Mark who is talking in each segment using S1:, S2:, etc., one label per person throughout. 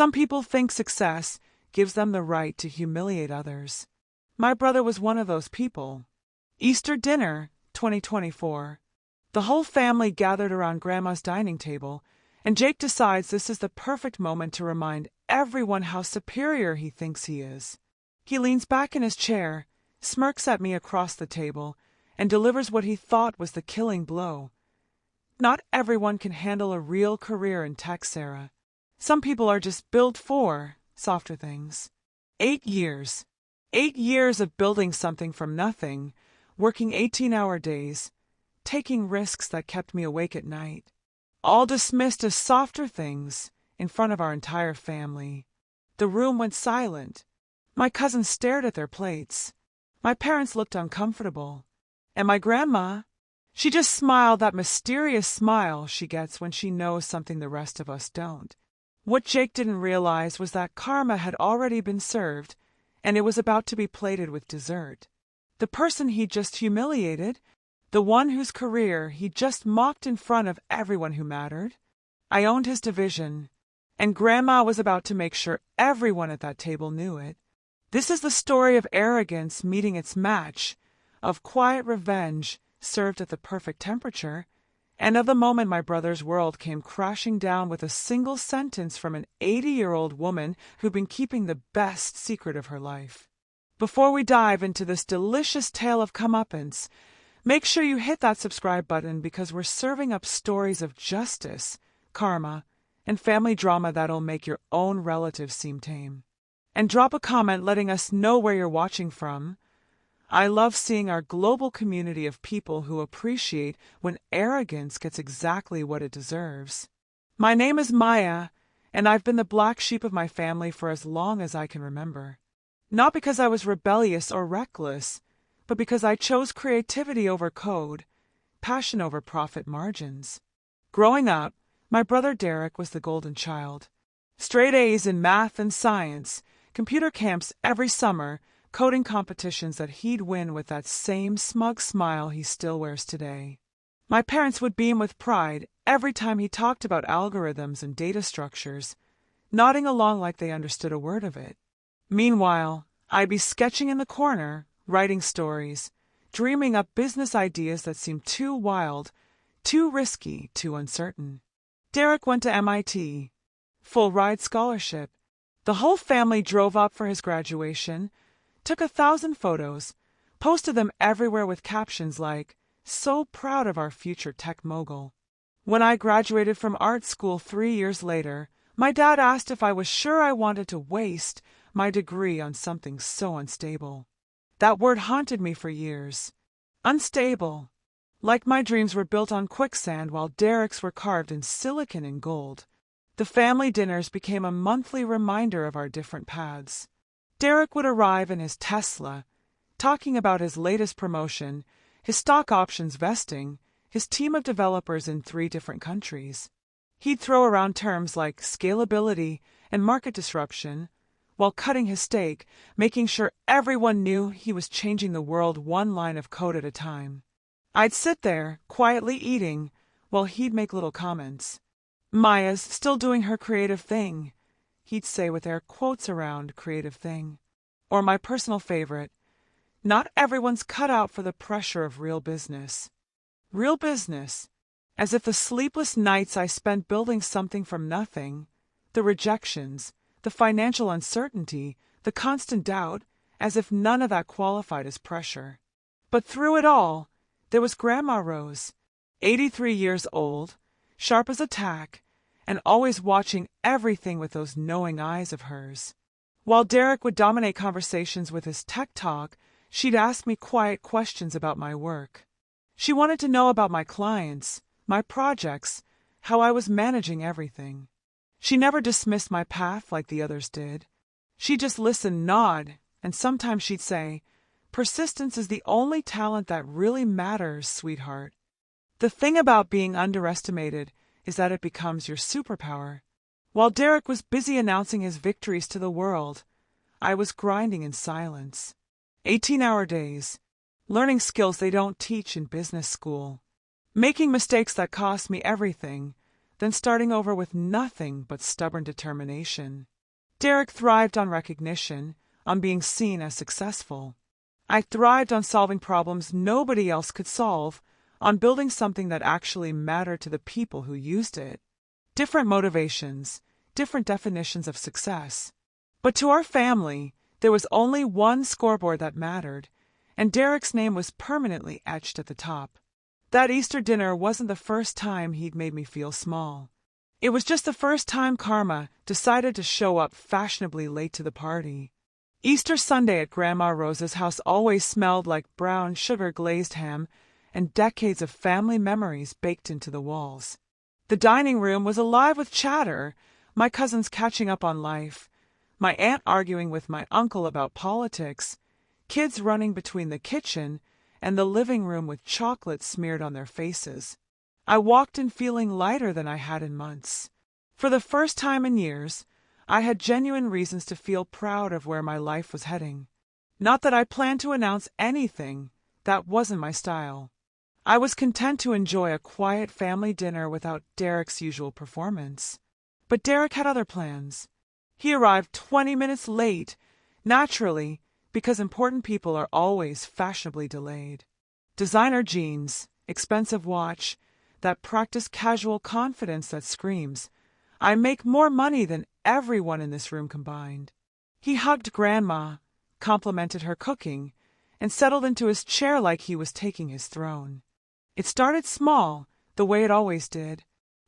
S1: Some people think success gives them the right to humiliate others. My brother was one of those people. Easter dinner, 2024. The whole family gathered around Grandma's dining table, and Jake decides this is the perfect moment to remind everyone how superior he thinks he is. He leans back in his chair, smirks at me across the table, and delivers what he thought was the killing blow. Not everyone can handle a real career in tech, Sarah. Some people are just built for softer things. 8 years. 8 years of building something from nothing, working 18-hour days, taking risks that kept me awake at night. All dismissed as softer things in front of our entire family. The room went silent. My cousins stared at their plates. My parents looked uncomfortable. And my grandma, she just smiled that mysterious smile she gets when she knows something the rest of us don't. What Jake didn't realize was that karma had already been served, and it was about to be plated with dessert. The person he just humiliated, the one whose career he just mocked in front of everyone who mattered. I owned his division, and Grandma was about to make sure everyone at that table knew it. This is the story of arrogance meeting its match, of quiet revenge served at the perfect temperature, and of the moment my brother's world came crashing down with a single sentence from an 80-year-old woman who'd been keeping the best secret of her life. Before we dive into this delicious tale of comeuppance, make sure you hit that subscribe button because we're serving up stories of justice, karma, and family drama that'll make your own relatives seem tame. And drop a comment letting us know where you're watching from. I love seeing our global community of people who appreciate when arrogance gets exactly what it deserves. My name is Maya, and I've been the black sheep of my family for as long as I can remember. Not because I was rebellious or reckless, but because I chose creativity over code, passion over profit margins. Growing up, my brother Derek was the golden child. Straight A's in math and science, computer camps every summer, coding competitions that he'd win with that same smug smile he still wears today. My parents would beam with pride every time he talked about algorithms and data structures, nodding along like they understood a word of it. Meanwhile, I'd be sketching in the corner, writing stories, dreaming up business ideas that seemed too wild, too risky, too uncertain. Derek went to MIT. Full-ride scholarship. The whole family drove up for his graduation, took 1,000 photos, posted them everywhere with captions like, "So proud of our future tech mogul." When I graduated from art school 3 years later, my dad asked if I was sure I wanted to waste my degree on something so unstable. That word haunted me for years. Unstable. Like my dreams were built on quicksand while Derek's were carved in silicon and gold. The family dinners became a monthly reminder of our different paths. Derek would arrive in his Tesla, talking about his latest promotion, his stock options vesting, his team of developers in 3 different countries. He'd throw around terms like scalability and market disruption, while cutting his steak, making sure everyone knew he was changing the world one line of code at a time. I'd sit there, quietly eating, while he'd make little comments. "Maya's still doing her creative thing," he'd say with air quotes around creative thing. Or my personal favorite, "Not everyone's cut out for the pressure of real business." Real business. As if the sleepless nights I spent building something from nothing, the rejections, the financial uncertainty, the constant doubt, as if none of that qualified as pressure. But through it all, there was Grandma Rose, 83 years old, sharp as a tack, and always watching everything with those knowing eyes of hers. While Derek would dominate conversations with his tech talk, she'd ask me quiet questions about my work. She wanted to know about my clients, my projects, how I was managing everything. She never dismissed my path like the others did. She'd just listen, nod, and sometimes she'd say, "Persistence is the only talent that really matters, sweetheart." The thing about being underestimated is that it becomes your superpower. While Derek was busy announcing his victories to the world, I was grinding in silence. 18-hour days, learning skills they don't teach in business school, making mistakes that cost me everything, then starting over with nothing but stubborn determination. Derek thrived on recognition, on being seen as successful. I thrived on solving problems nobody else could solve, on building something that actually mattered to the people who used it. Different motivations, different definitions of success. But to our family, there was only one scoreboard that mattered, and Derek's name was permanently etched at the top. That Easter dinner wasn't the first time he'd made me feel small. It was just the first time Karma decided to show up fashionably late to the party. Easter Sunday at Grandma Rose's house always smelled like brown sugar-glazed ham and decades of family memories baked into the walls. The dining room was alive with chatter, my cousins catching up on life, my aunt arguing with my uncle about politics, kids running between the kitchen and the living room with chocolate smeared on their faces. I walked in feeling lighter than I had in months. For the first time in years, I had genuine reasons to feel proud of where my life was heading. Not that I planned to announce anything, that wasn't my style. I was content to enjoy a quiet family dinner without Derek's usual performance. But Derek had other plans. He arrived 20 minutes late, naturally, because important people are always fashionably delayed. Designer jeans, expensive watch, that practiced casual confidence that screams, "I make more money than everyone in this room combined." He hugged Grandma, complimented her cooking, and settled into his chair like he was taking his throne. It started small, the way it always did.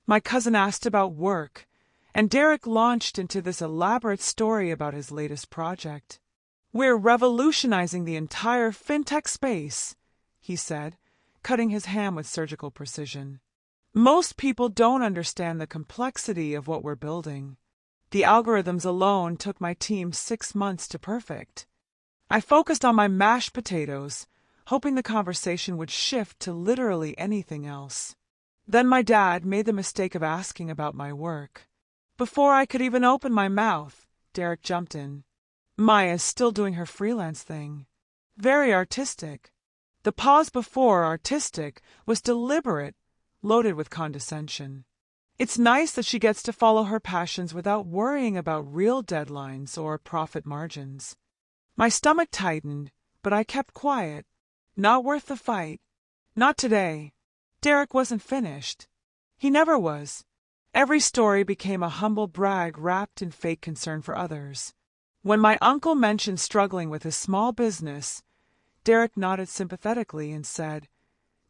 S1: My cousin asked about work, and Derek launched into this elaborate story about his latest project. "We're revolutionizing the entire fintech space," he said, cutting his ham with surgical precision. "Most people don't understand the complexity of what we're building. The algorithms alone took my team 6 months to perfect." I focused on my mashed potatoes, hoping the conversation would shift to literally anything else. Then my dad made the mistake of asking about my work. Before I could even open my mouth, Derek jumped in. "Maya's still doing her freelance thing. Very artistic." The pause before artistic was deliberate, loaded with condescension. "It's nice that she gets to follow her passions without worrying about real deadlines or profit margins." My stomach tightened, but I kept quiet. Not worth the fight. Not today. Derek wasn't finished. He never was. Every story became a humble brag wrapped in fake concern for others. When my uncle mentioned struggling with his small business, Derek nodded sympathetically and said,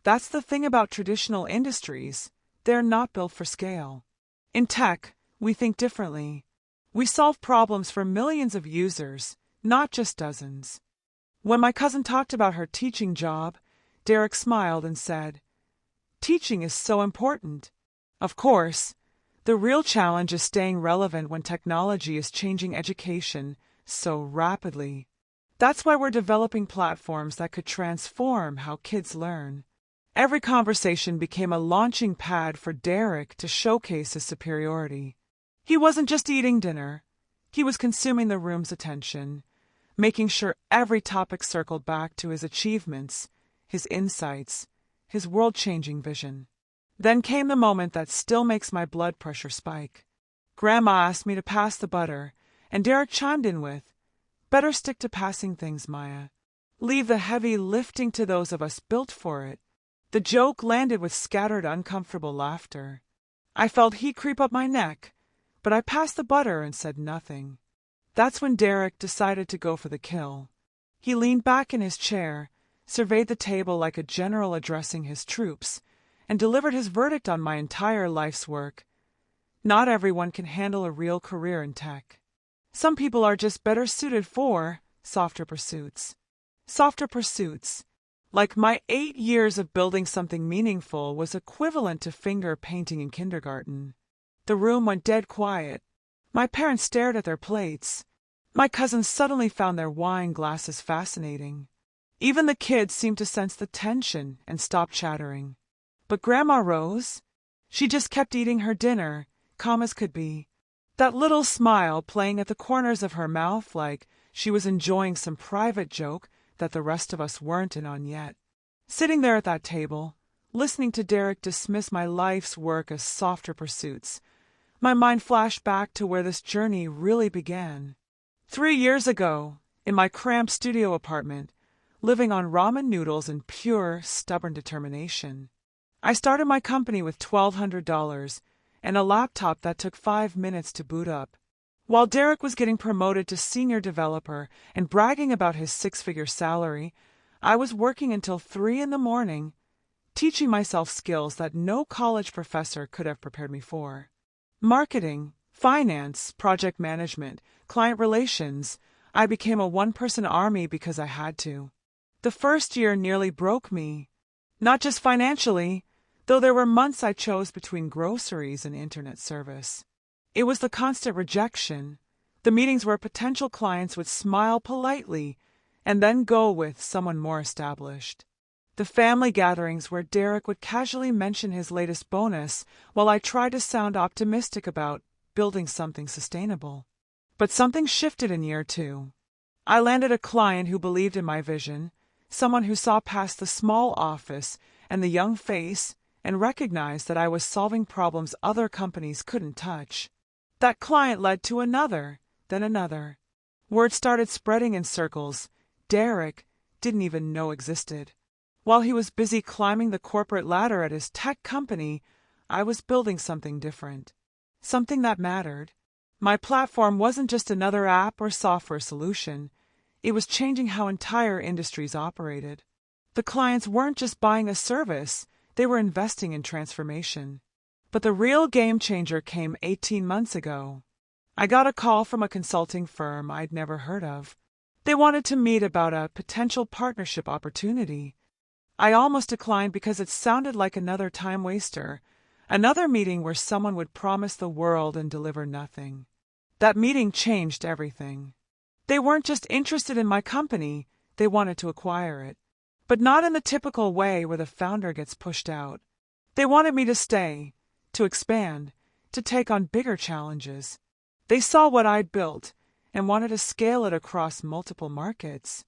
S1: "That's the thing about traditional industries. They're not built for scale. In tech, we think differently. We solve problems for millions of users, not just dozens." When my cousin talked about her teaching job, Derek smiled and said, "Teaching is so important. Of course, the real challenge is staying relevant when technology is changing education so rapidly. That's why we're developing platforms that could transform how kids learn." Every conversation became a launching pad for Derek to showcase his superiority. He wasn't just eating dinner. He was consuming the room's attention, making sure every topic circled back to his achievements, his insights, his world-changing vision. Then came the moment that still makes my blood pressure spike. Grandma asked me to pass the butter, and Derek chimed in with, "Better stick to passing things, Maya. Leave the heavy lifting to those of us built for it." The joke landed with scattered uncomfortable laughter. I felt heat creep up my neck, but I passed the butter and said nothing. That's when Derek decided to go for the kill. He leaned back in his chair, surveyed the table like a general addressing his troops, and delivered his verdict on my entire life's work. Not everyone can handle a real career in tech. Some people are just better suited for softer pursuits. Softer pursuits. Like my 8 years of building something meaningful was equivalent to finger painting in kindergarten. The room went dead quiet. My parents stared at their plates. My cousins suddenly found their wine glasses fascinating. Even the kids seemed to sense the tension and stop chattering. But Grandma Rose? She just kept eating her dinner, calm as could be. That little smile playing at the corners of her mouth like she was enjoying some private joke that the rest of us weren't in on yet. Sitting there at that table, listening to Derek dismiss my life's work as softer pursuits. My mind flashed back to where this journey really began. 3 years ago, in my cramped studio apartment, living on ramen noodles and pure, stubborn determination. I started my company with $1,200 and a laptop that took 5 minutes to boot up. While Derek was getting promoted to senior developer and bragging about his 6-figure salary, I was working until 3 in the morning, teaching myself skills that no college professor could have prepared me for. Marketing, finance, project management, client relations. I became a one-person army because I had to. The first year nearly broke me. Not just financially, though there were months I chose between groceries and internet service. It was the constant rejection, the meetings where potential clients would smile politely and then go with someone more established. The family gatherings where Derek would casually mention his latest bonus while I tried to sound optimistic about building something sustainable. But something shifted in year 2. I landed a client who believed in my vision, someone who saw past the small office and the young face and recognized that I was solving problems other companies couldn't touch. That client led to another, then another. Word started spreading in circles Derek didn't even know existed. While he was busy climbing the corporate ladder at his tech company, I was building something different. Something that mattered. My platform wasn't just another app or software solution. It was changing how entire industries operated. The clients weren't just buying a service, they were investing in transformation. But the real game changer came 18 months ago. I got a call from a consulting firm I'd never heard of. They wanted to meet about a potential partnership opportunity. I almost declined because it sounded like another time waster, another meeting where someone would promise the world and deliver nothing. That meeting changed everything. They weren't just interested in my company, they wanted to acquire it. But not in the typical way where the founder gets pushed out. They wanted me to stay, to expand, to take on bigger challenges. They saw what I'd built and wanted to scale it across multiple markets.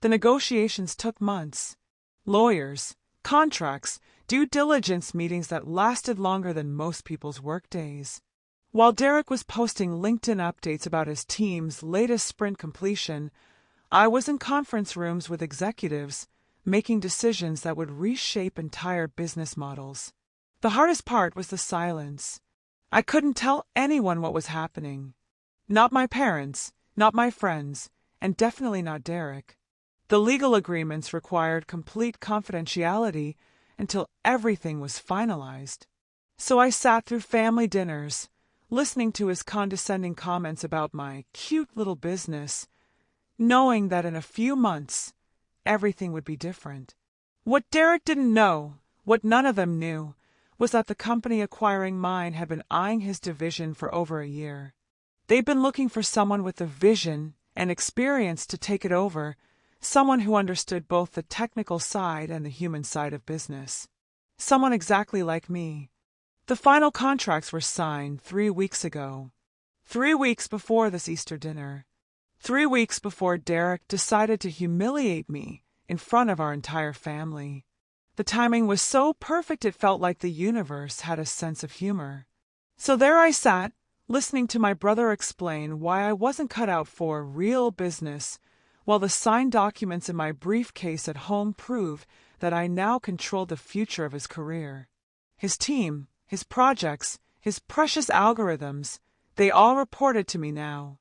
S1: The negotiations took months. Lawyers, contracts, due diligence meetings that lasted longer than most people's workdays. While Derek was posting LinkedIn updates about his team's latest sprint completion, I was in conference rooms with executives, making decisions that would reshape entire business models. The hardest part was the silence. I couldn't tell anyone what was happening. Not my parents, not my friends, and definitely not Derek. The legal agreements required complete confidentiality until everything was finalized. So I sat through family dinners, listening to his condescending comments about my cute little business, knowing that in a few months, everything would be different. What Derek didn't know, what none of them knew, was that the company acquiring mine had been eyeing his division for over a year. They'd been looking for someone with the vision and experience to take it over, someone who understood both the technical side and the human side of business. Someone exactly like me. The final contracts were signed 3 weeks ago. 3 weeks before this Easter dinner. 3 weeks before Derek decided to humiliate me in front of our entire family. The timing was so perfect it felt like the universe had a sense of humor. So there I sat, listening to my brother explain why I wasn't cut out for real business, while the signed documents in my briefcase at home proved that I now controlled the future of his career. His team, his projects, his precious algorithms, they all reported to me now.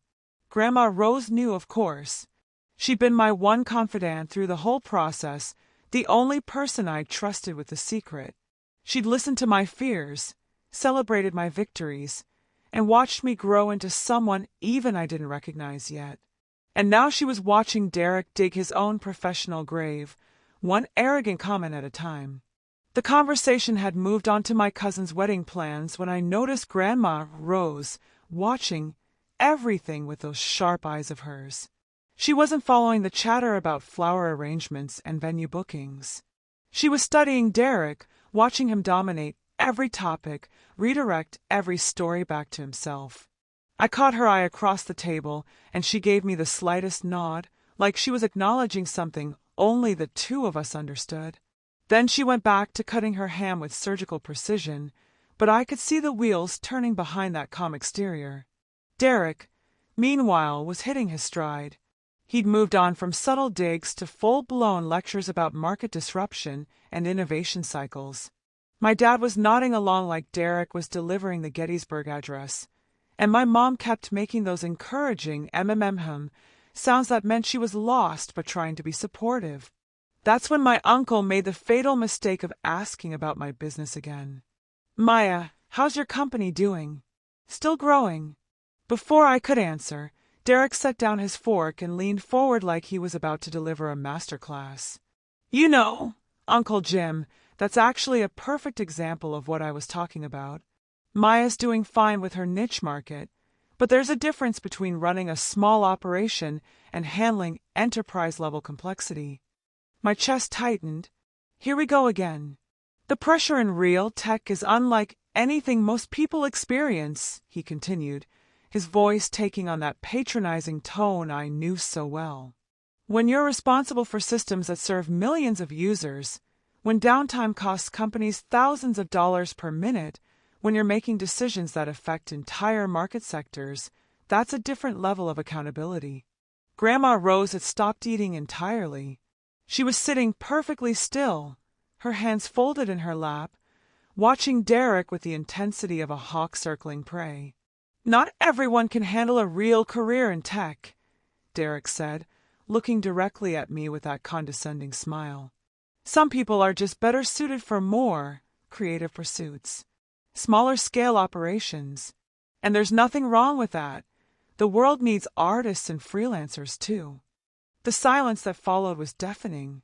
S1: Grandma Rose knew, of course. She'd been my one confidant through the whole process, the only person I'd trusted with the secret. She'd listened to my fears, celebrated my victories, and watched me grow into someone even I didn't recognize yet. And now she was watching Derek dig his own professional grave, one arrogant comment at a time. The conversation had moved on to my cousin's wedding plans when I noticed Grandma Rose watching everything with those sharp eyes of hers. She wasn't following the chatter about flower arrangements and venue bookings. She was studying Derek, watching him dominate every topic, redirect every story back to himself. I caught her eye across the table, and she gave me the slightest nod, like she was acknowledging something only the two of us understood. Then she went back to cutting her ham with surgical precision, but I could see the wheels turning behind that calm exterior. Derek, meanwhile, was hitting his stride. He'd moved on from subtle digs to full-blown lectures about market disruption and innovation cycles. My dad was nodding along like Derek was delivering the Gettysburg Address, and my mom kept making those encouraging sounds that meant she was lost but trying to be supportive. That's when my uncle made the fatal mistake of asking about my business again. "Maya, how's your company doing? Still growing?" Before I could answer, Derek set down his fork and leaned forward like he was about to deliver a master class. "You know, Uncle Jim, that's actually a perfect example of what I was talking about. Maya's doing fine with her niche market, but there's a difference between running a small operation and handling enterprise-level complexity." My chest tightened. Here we go again. "The pressure in real tech is unlike anything most people experience," he continued, his voice taking on that patronizing tone I knew so well. "When you're responsible for systems that serve millions of users, when downtime costs companies thousands of dollars per minute, when you're making decisions that affect entire market sectors, that's a different level of accountability." Grandma Rose had stopped eating entirely. She was sitting perfectly still, her hands folded in her lap, watching Derek with the intensity of a hawk circling prey. "Not everyone can handle a real career in tech," Derek said, looking directly at me with that condescending smile. "Some people are just better suited for more creative pursuits, smaller-scale operations. And there's nothing wrong with that. The world needs artists and freelancers, too." The silence that followed was deafening.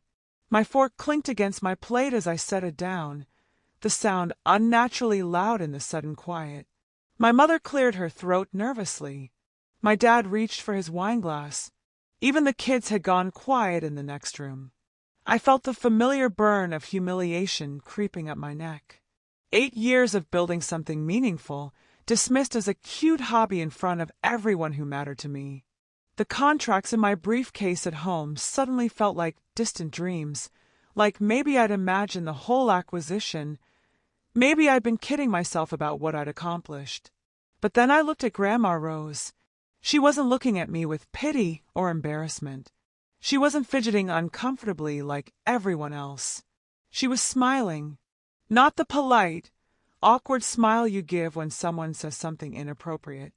S1: My fork clinked against my plate as I set it down, the sound unnaturally loud in the sudden quiet. My mother cleared her throat nervously. My dad reached for his wineglass. Even the kids had gone quiet in the next room. I felt the familiar burn of humiliation creeping up my neck. 8 years of building something meaningful, dismissed as a cute hobby in front of everyone who mattered to me. The contracts in my briefcase at home suddenly felt like distant dreams, like maybe I'd imagined the whole acquisition. Maybe I'd been kidding myself about what I'd accomplished. But then I looked at Grandma Rose. She wasn't looking at me with pity or embarrassment. She wasn't fidgeting uncomfortably like everyone else. She was smiling. Not the polite, awkward smile you give when someone says something inappropriate.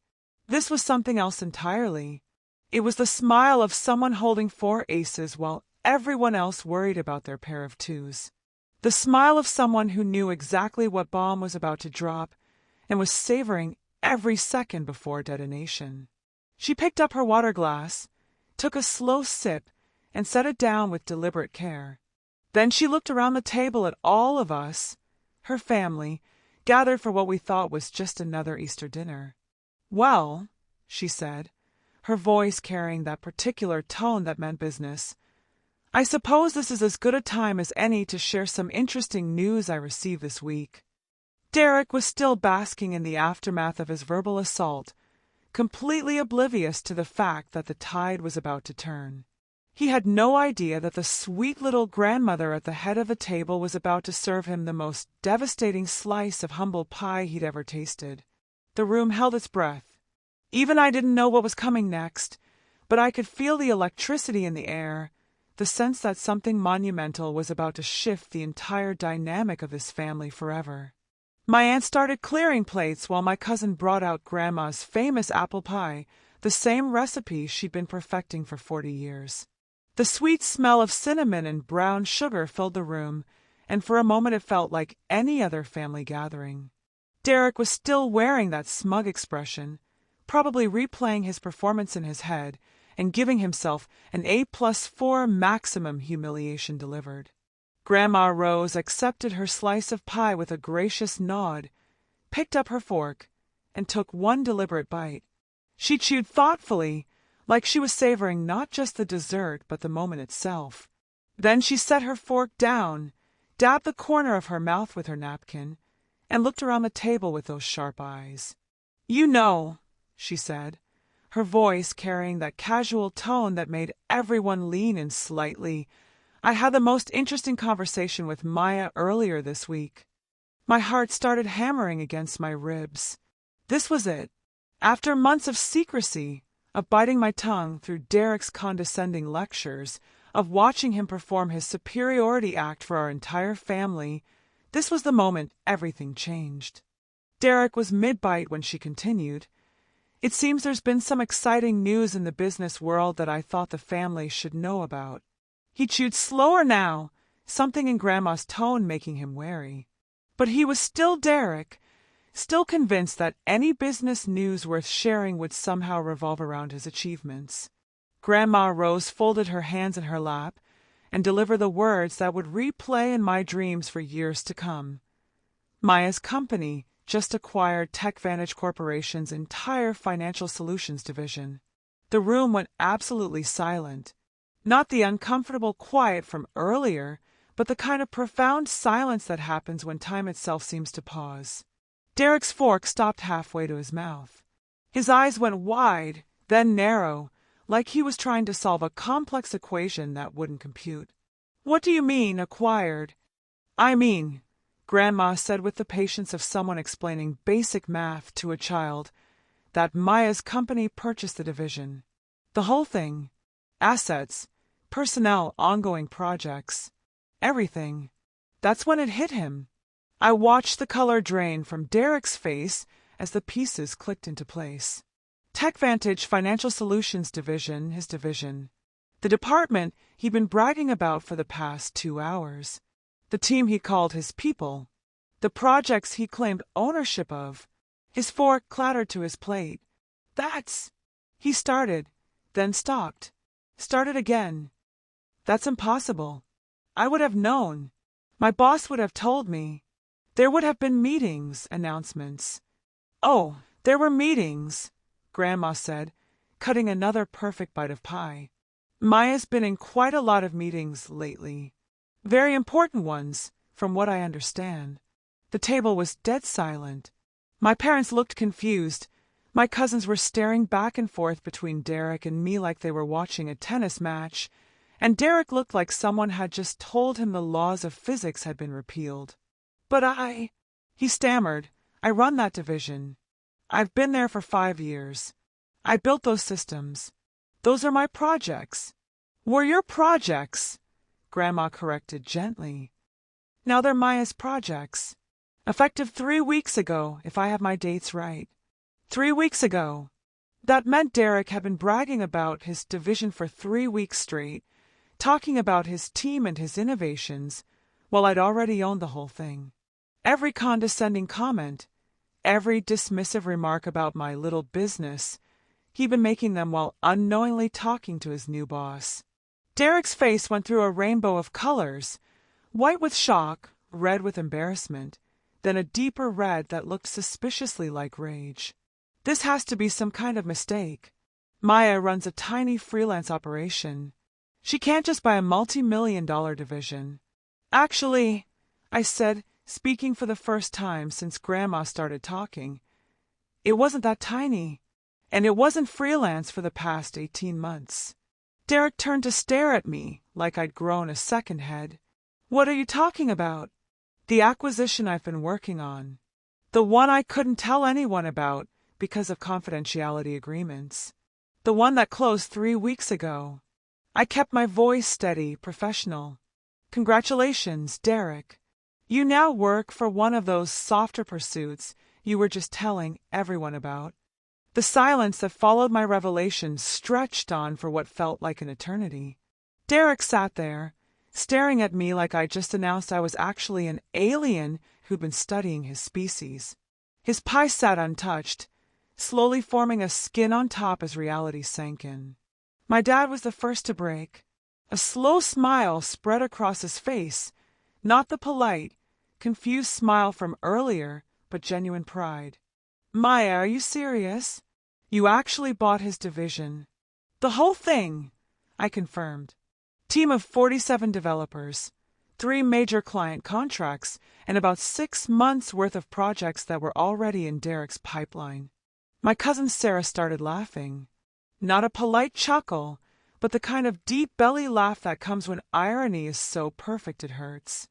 S1: This was something else entirely. It was the smile of someone holding 4 aces while everyone else worried about their pair of 2s. The smile of someone who knew exactly what bomb was about to drop and was savoring every second before detonation. She picked up her water glass, took a slow sip, and set it down with deliberate care. Then she looked around the table at all of us, her family, gathered for what we thought was just another Easter dinner. "Well," she said, her voice carrying that particular tone that meant business, "I suppose this is as good a time as any to share some interesting news I received this week." Derek was still basking in the aftermath of his verbal assault, completely oblivious to the fact that the tide was about to turn. He had no idea that the sweet little grandmother at the head of the table was about to serve him the most devastating slice of humble pie he'd ever tasted. The room held its breath. Even I didn't know what was coming next, but I could feel the electricity in the air, the sense that something monumental was about to shift the entire dynamic of this family forever. My aunt started clearing plates while my cousin brought out Grandma's famous apple pie, the same recipe she'd been perfecting for 40 years. The sweet smell of cinnamon and brown sugar filled the room, and for a moment it felt like any other family gathering. Derek was still wearing that smug expression, probably replaying his performance in his head and giving himself an A+4 maximum humiliation delivered. Grandma Rose accepted her slice of pie with a gracious nod, picked up her fork, and took one deliberate bite. She chewed thoughtfully, like she was savoring not just the dessert but the moment itself. Then she set her fork down, dabbed the corner of her mouth with her napkin, and looked around the table with those sharp eyes. "You know," she said, her voice carrying that casual tone that made everyone lean in slightly, I had the most interesting conversation with Maya earlier this week. My heart started hammering against my ribs. This was it. After months of secrecy, of biting my tongue through Derek's condescending lectures, of watching him perform his superiority act for our entire family, this was the moment everything changed. Derek was mid-bite when she continued. It seems there's been some exciting news in the business world that I thought the family should know about. He chewed slower now, something in Grandma's tone making him wary. But he was still Derek, still convinced that any business news worth sharing would somehow revolve around his achievements. Grandma Rose folded her hands in her lap and delivered the words that would replay in my dreams for years to come. Maya's company just acquired TechVantage Corporation's entire financial solutions division. The room went absolutely silent. Not the uncomfortable quiet from earlier, but the kind of profound silence that happens when time itself seems to pause. Derek's fork stopped halfway to his mouth. His eyes went wide, then narrow, like he was trying to solve a complex equation that wouldn't compute. "What do you mean, acquired?" "I mean," Grandma said with the patience of someone explaining basic math to a child, "that Maya's company purchased the division. The whole thing. Assets, personnel, ongoing projects. Everything." That's when it hit him. I watched the color drain from Derek's face as the pieces clicked into place. TechVantage Financial Solutions Division, his division. The department he'd been bragging about for the past 2 hours. The team he called his people. The projects he claimed ownership of. His fork clattered to his plate. "That's—" He started, then stopped. Started again. "That's impossible. I would have known. My boss would have told me. There would have been meetings, announcements." "Oh, there were meetings," Grandma said, cutting another perfect bite of pie. "Maya's been in quite a lot of meetings lately. Very important ones, from what I understand." The table was dead silent. My parents looked confused. My cousins were staring back and forth between Derek and me like they were watching a tennis match, and Derek looked like someone had just told him the laws of physics had been repealed. "But he stammered. "I run that division. I've been there for 5 years. I built those systems. Those are my projects." "Were your projects," Grandma corrected gently. "Now they're Maya's projects. Effective 3 weeks ago, if I have my dates right. 3 weeks ago." That meant Derek had been bragging about his division for 3 weeks straight, talking about his team and his innovations, while I'd already owned the whole thing. Every condescending comment, every dismissive remark about my little business, he'd been making them while unknowingly talking to his new boss. Derek's face went through a rainbow of colors, white with shock, red with embarrassment, then a deeper red that looked suspiciously like rage. "This has to be some kind of mistake. Maya runs a tiny freelance operation. She can't just buy a multi-million-dollar division." "Actually," I said, speaking for the first time since Grandma started talking, "it wasn't that tiny, and it wasn't freelance for the past 18 months. Derek turned to stare at me like I'd grown a second head. "What are you talking about?" "The acquisition I've been working on. The one I couldn't tell anyone about because of confidentiality agreements. The one that closed 3 weeks ago." I kept my voice steady, professional. "Congratulations, Derek. You now work for one of those softer pursuits you were just telling everyone about." The silence that followed my revelation stretched on for what felt like an eternity. Derek sat there, staring at me like I just announced I was actually an alien who'd been studying his species. His pie sat untouched, slowly forming a skin on top as reality sank in. My dad was the first to break. A slow smile spread across his face, not the polite, confused smile from earlier, but genuine pride. "Maya, are you serious? You actually bought his division?" "The whole thing," I confirmed. "Team of 47 developers, 3 major client contracts, and about 6 months' worth of projects that were already in Derek's pipeline." My cousin Sarah started laughing. Not a polite chuckle, but the kind of deep belly laugh that comes when irony is so perfect it hurts.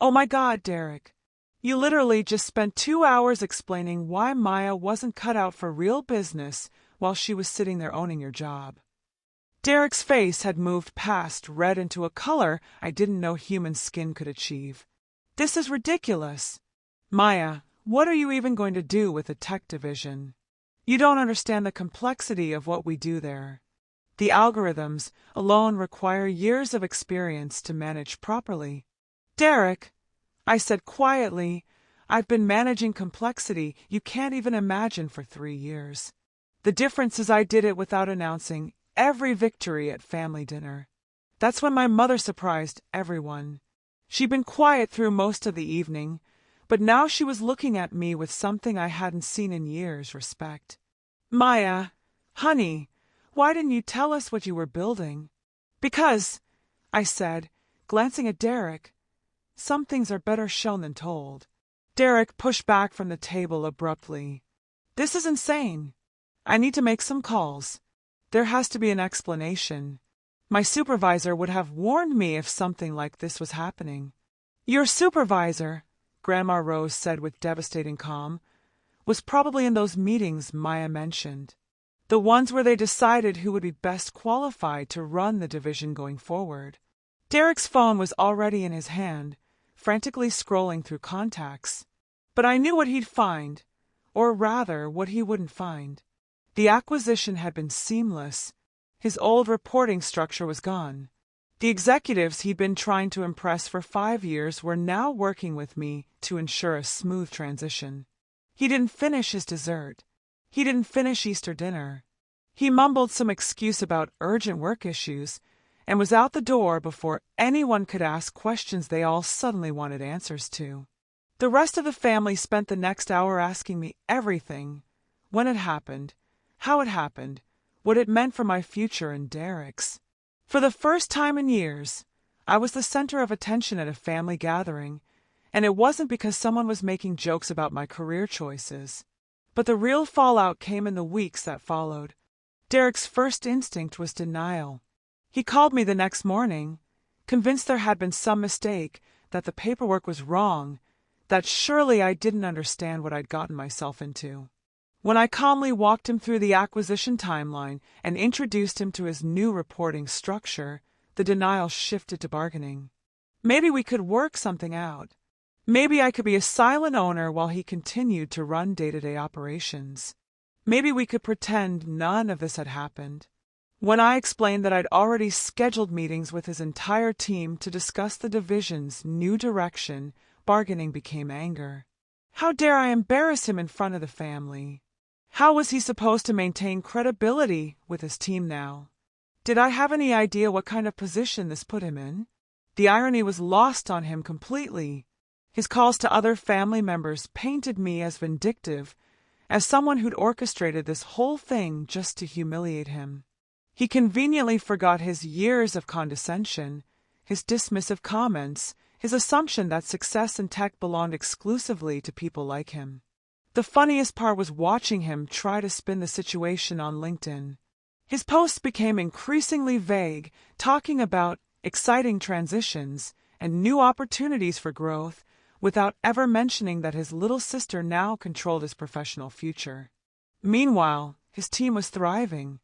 S1: Oh my God, Derek. You literally just spent 2 hours explaining why Maya wasn't cut out for real business while she was sitting there owning your job. Derek's face had moved past red into a color I didn't know human skin could achieve. This is ridiculous. Maya, what are you even going to do with the tech division? You don't understand the complexity of what we do there. The algorithms alone require years of experience to manage properly. Derek, I said quietly, I've been managing complexity you can't even imagine for 3 years. The difference is I did it without announcing every victory at family dinner. That's when my mother surprised everyone. She'd been quiet through most of the evening, but now she was looking at me with something I hadn't seen in years, respect. Maya, honey, why didn't you tell us what you were building? Because, I said, glancing at Derek, some things are better shown than told. Derek pushed back from the table abruptly. This is insane. I need to make some calls. There has to be an explanation. My supervisor would have warned me if something like this was happening. Your supervisor, Grandma Rose said with devastating calm, was probably in those meetings Maya mentioned. The ones where they decided who would be best qualified to run the division going forward. Derek's phone was already in his hand, frantically scrolling through contacts. But I knew what he'd find, or rather, what he wouldn't find. The acquisition had been seamless. His old reporting structure was gone. The executives he'd been trying to impress for 5 years were now working with me to ensure a smooth transition. He didn't finish his dessert. He didn't finish Easter dinner. He mumbled some excuse about urgent work issues and was out the door before anyone could ask questions they all suddenly wanted answers to. The rest of the family spent the next hour asking me everything: when it happened, how it happened, what it meant for my future and Derek's. For the first time in years, I was the center of attention at a family gathering, and it wasn't because someone was making jokes about my career choices. But the real fallout came in the weeks that followed. Derek's first instinct was denial. He called me the next morning, convinced there had been some mistake, that the paperwork was wrong, that surely I didn't understand what I'd gotten myself into. When I calmly walked him through the acquisition timeline and introduced him to his new reporting structure, the denial shifted to bargaining. Maybe we could work something out. Maybe I could be a silent owner while he continued to run day-to-day operations. Maybe we could pretend none of this had happened. When I explained that I'd already scheduled meetings with his entire team to discuss the division's new direction, bargaining became anger. How dare I embarrass him in front of the family? How was he supposed to maintain credibility with his team now? Did I have any idea what kind of position this put him in? The irony was lost on him completely. His calls to other family members painted me as vindictive, as someone who'd orchestrated this whole thing just to humiliate him. He conveniently forgot his years of condescension, his dismissive comments, his assumption that success in tech belonged exclusively to people like him. The funniest part was watching him try to spin the situation on LinkedIn. His posts became increasingly vague, talking about exciting transitions and new opportunities for growth, without ever mentioning that his little sister now controlled his professional future. Meanwhile, his team was thriving.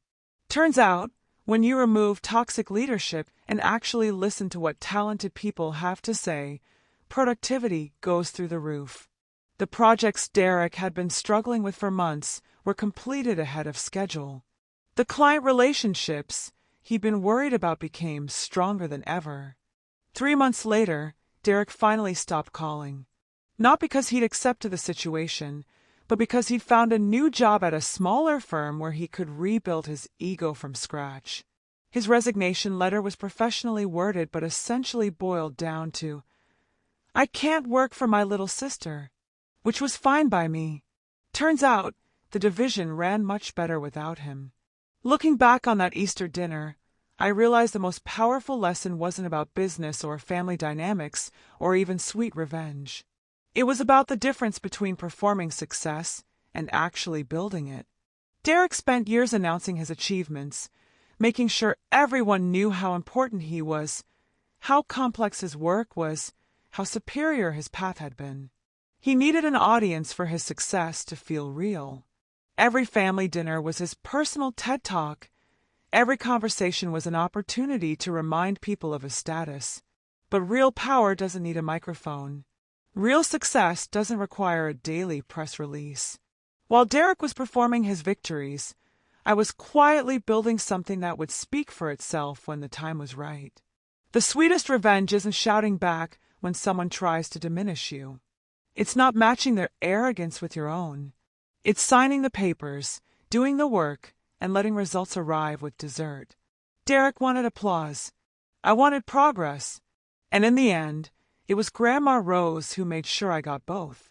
S1: Turns out, when you remove toxic leadership and actually listen to what talented people have to say, productivity goes through the roof. The projects Derek had been struggling with for months were completed ahead of schedule. The client relationships he'd been worried about became stronger than ever. 3 months later, Derek finally stopped calling. Not because he'd accepted the situation, but because he'd found a new job at a smaller firm where he could rebuild his ego from scratch. His resignation letter was professionally worded but essentially boiled down to, "I can't work for my little sister," which was fine by me. Turns out, the division ran much better without him. Looking back on that Easter dinner, I realized the most powerful lesson wasn't about business or family dynamics or even sweet revenge. It was about the difference between performing success and actually building it. Derek spent years announcing his achievements, making sure everyone knew how important he was, how complex his work was, how superior his path had been. He needed an audience for his success to feel real. Every family dinner was his personal TED Talk. Every conversation was an opportunity to remind people of his status. But real power doesn't need a microphone. Real success doesn't require a daily press release. While Derek was performing his victories, I was quietly building something that would speak for itself when the time was right. The sweetest revenge isn't shouting back when someone tries to diminish you. It's not matching their arrogance with your own. It's signing the papers, doing the work, and letting results arrive with dessert. Derek wanted applause. I wanted progress. And in the end, it was Grandma Rose who made sure I got both.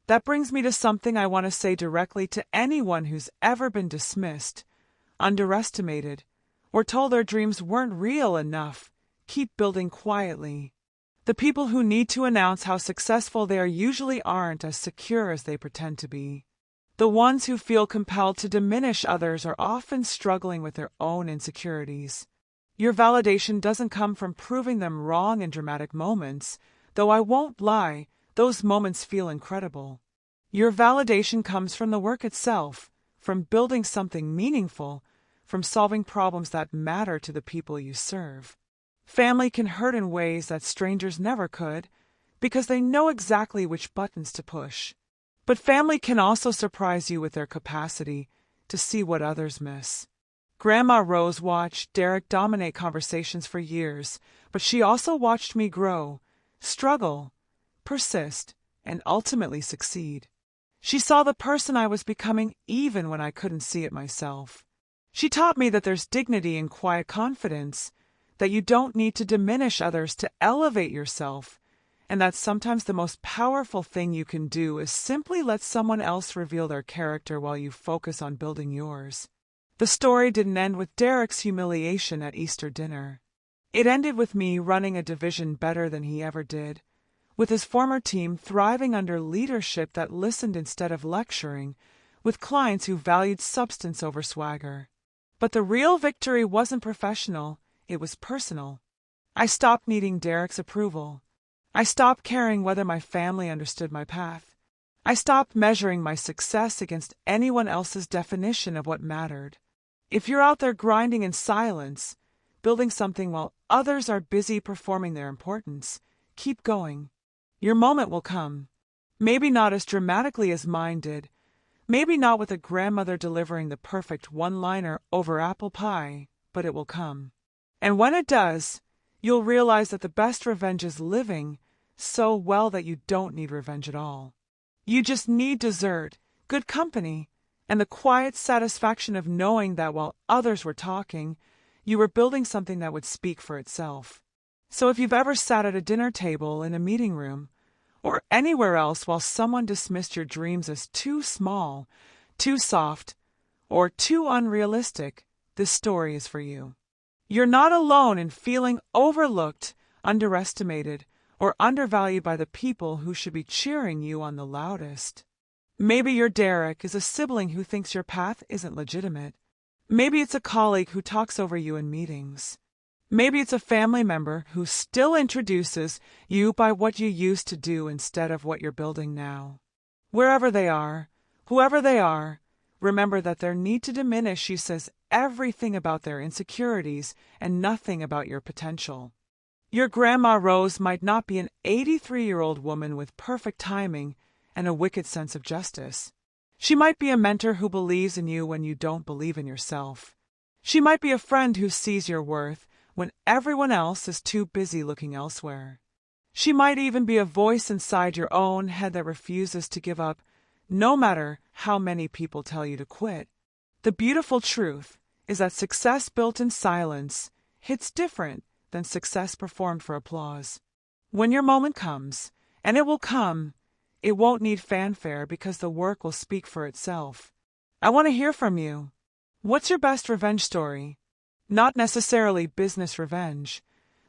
S1: That brings me to something I want to say directly to anyone who's ever been dismissed, underestimated, or told their dreams weren't real enough. Keep building quietly. The people who need to announce how successful they are usually aren't as secure as they pretend to be. The ones who feel compelled to diminish others are often struggling with their own insecurities. Your validation doesn't come from proving them wrong in dramatic moments, though I won't lie, those moments feel incredible. Your validation comes from the work itself, from building something meaningful, from solving problems that matter to the people you serve. Family can hurt in ways that strangers never could, because they know exactly which buttons to push. But family can also surprise you with their capacity to see what others miss. Grandma Rose watched Derek dominate conversations for years, but she also watched me grow, struggle, persist, and ultimately succeed. She saw the person I was becoming even when I couldn't see it myself. She taught me that there's dignity in quiet confidence, that you don't need to diminish others to elevate yourself, and that sometimes the most powerful thing you can do is simply let someone else reveal their character while you focus on building yours. The story didn't end with Derek's humiliation at Easter dinner. It ended with me running a division better than he ever did, with his former team thriving under leadership that listened instead of lecturing, with clients who valued substance over swagger. But the real victory wasn't professional. It was personal. I stopped needing Derek's approval. I stopped caring whether my family understood my path. I stopped measuring my success against anyone else's definition of what mattered. If you're out there grinding in silence, building something while others are busy performing their importance, keep going. Your moment will come. Maybe not as dramatically as mine did. Maybe not with a grandmother delivering the perfect one-liner over apple pie, but it will come. And when it does, you'll realize that the best revenge is living so well that you don't need revenge at all. You just need dessert, good company, and the quiet satisfaction of knowing that while others were talking, you were building something that would speak for itself. So if you've ever sat at a dinner table, in a meeting room, or anywhere else while someone dismissed your dreams as too small, too soft, or too unrealistic, this story is for you. You're not alone in feeling overlooked, underestimated, or undervalued by the people who should be cheering you on the loudest. Maybe your Derek is a sibling who thinks your path isn't legitimate. Maybe it's a colleague who talks over you in meetings. Maybe it's a family member who still introduces you by what you used to do instead of what you're building now. Wherever they are, whoever they are, remember that their need to diminish you says everything about their insecurities and nothing about your potential. Your Grandma Rose might not be an 83-year-old woman with perfect timing and a wicked sense of justice. She might be a mentor who believes in you when you don't believe in yourself. She might be a friend who sees your worth when everyone else is too busy looking elsewhere. She might even be a voice inside your own head that refuses to give up, no matter how many people tell you to quit. The beautiful truth is that success built in silence hits different than success performed for applause. When your moment comes, and it will come, it won't need fanfare because the work will speak for itself. I want to hear from you. What's your best revenge story? Not necessarily business revenge,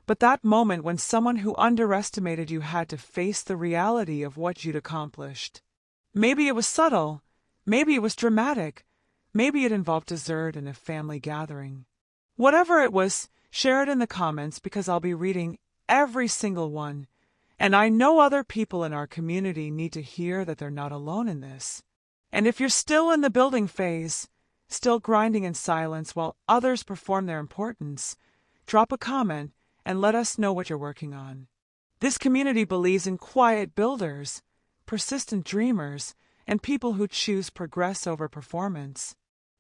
S1: but that moment when someone who underestimated you had to face the reality of what you'd accomplished. Maybe it was subtle, maybe it was dramatic, maybe it involved dessert and a family gathering. Whatever it was, share it in the comments because I'll be reading every single one. And I know other people in our community need to hear that they're not alone in this. And if you're still in the building phase, still grinding in silence while others perform their importance, drop a comment and let us know what you're working on. This community believes in quiet builders, persistent dreamers, and people who choose progress over performance.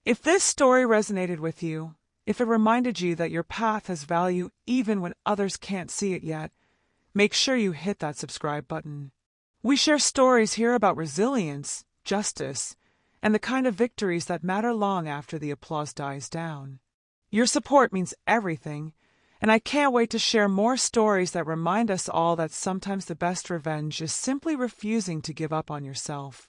S1: If this story resonated with you, if it reminded you that your path has value even when others can't see it yet, make sure you hit that subscribe button. We share stories here about resilience, justice, and the kind of victories that matter long after the applause dies down. Your support means everything, and I can't wait to share more stories that remind us all that sometimes the best revenge is simply refusing to give up on yourself.